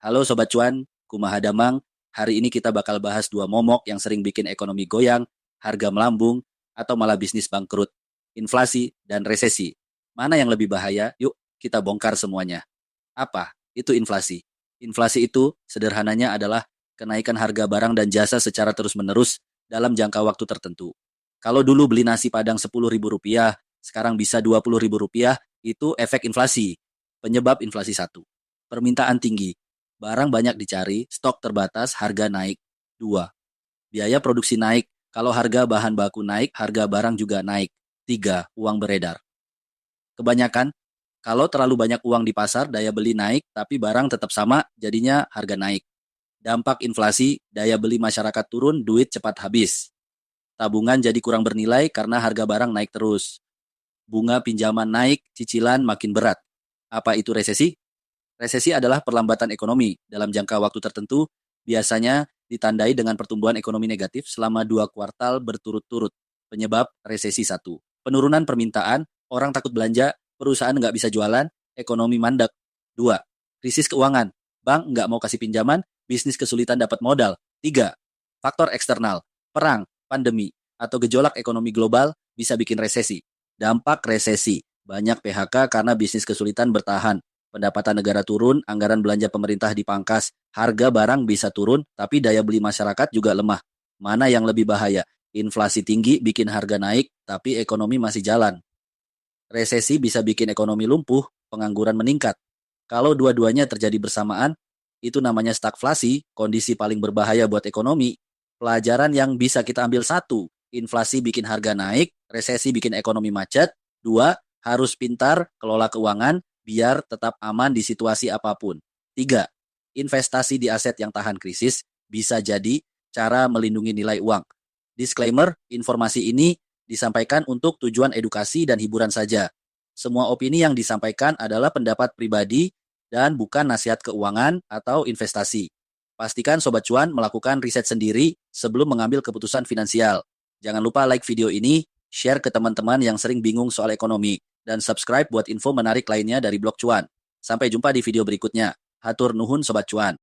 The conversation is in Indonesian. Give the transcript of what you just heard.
Halo Sobat Cuan, kumaha damang. Hari ini kita bakal bahas dua momok yang sering bikin ekonomi goyang, harga melambung, atau malah bisnis bangkrut, inflasi dan resesi. Mana yang lebih bahaya? Yuk kita bongkar semuanya. Apa itu inflasi? Inflasi itu sederhananya adalah kenaikan harga barang dan jasa secara terus-menerus dalam jangka waktu tertentu. Kalau dulu beli nasi Padang Rp10.000, sekarang bisa Rp20.000, itu efek inflasi. Penyebab inflasi satu, permintaan tinggi. Barang banyak dicari, stok terbatas, harga naik. Dua, biaya produksi naik. Kalau harga bahan baku naik, harga barang juga naik. Tiga, uang beredar. Kebanyakan, kalau terlalu banyak uang di pasar, daya beli naik, tapi barang tetap sama, jadinya harga naik. Dampak inflasi, daya beli masyarakat turun, duit cepat habis. Tabungan jadi kurang bernilai karena harga barang naik terus. Bunga pinjaman naik, cicilan makin berat. Apa itu resesi? Resesi adalah perlambatan ekonomi dalam jangka waktu tertentu, biasanya ditandai dengan pertumbuhan ekonomi negatif selama 2 kuartal berturut-turut. Penyebab resesi satu, penurunan permintaan, orang takut belanja, perusahaan nggak bisa jualan, ekonomi mandek. Dua, krisis keuangan, bank nggak mau kasih pinjaman, bisnis kesulitan dapat modal. Tiga, faktor eksternal, perang, pandemi, atau gejolak ekonomi global bisa bikin resesi. Dampak resesi, banyak PHK karena bisnis kesulitan bertahan. Pendapatan negara turun, anggaran belanja pemerintah dipangkas, harga barang bisa turun, tapi daya beli masyarakat juga lemah. Mana yang lebih bahaya? Inflasi tinggi bikin harga naik, tapi ekonomi masih jalan. Resesi bisa bikin ekonomi lumpuh, pengangguran meningkat. Kalau dua-duanya terjadi bersamaan, itu namanya stagflasi, kondisi paling berbahaya buat ekonomi. Pelajaran yang bisa kita ambil satu, inflasi bikin harga naik, resesi bikin ekonomi macet. Dua, harus pintar kelola keuangan, biar tetap aman di situasi apapun. Tiga, investasi di aset yang tahan krisis bisa jadi cara melindungi nilai uang. Disclaimer, informasi ini disampaikan untuk tujuan edukasi dan hiburan saja. Semua opini yang disampaikan adalah pendapat pribadi dan bukan nasihat keuangan atau investasi. Pastikan Sobat Cuan melakukan riset sendiri sebelum mengambil keputusan finansial. Jangan lupa like video ini, share ke teman-teman yang sering bingung soal ekonomi, dan subscribe buat info menarik lainnya dari Blog Cuan. Sampai jumpa di video berikutnya. Hatur nuhun Sobat Cuan.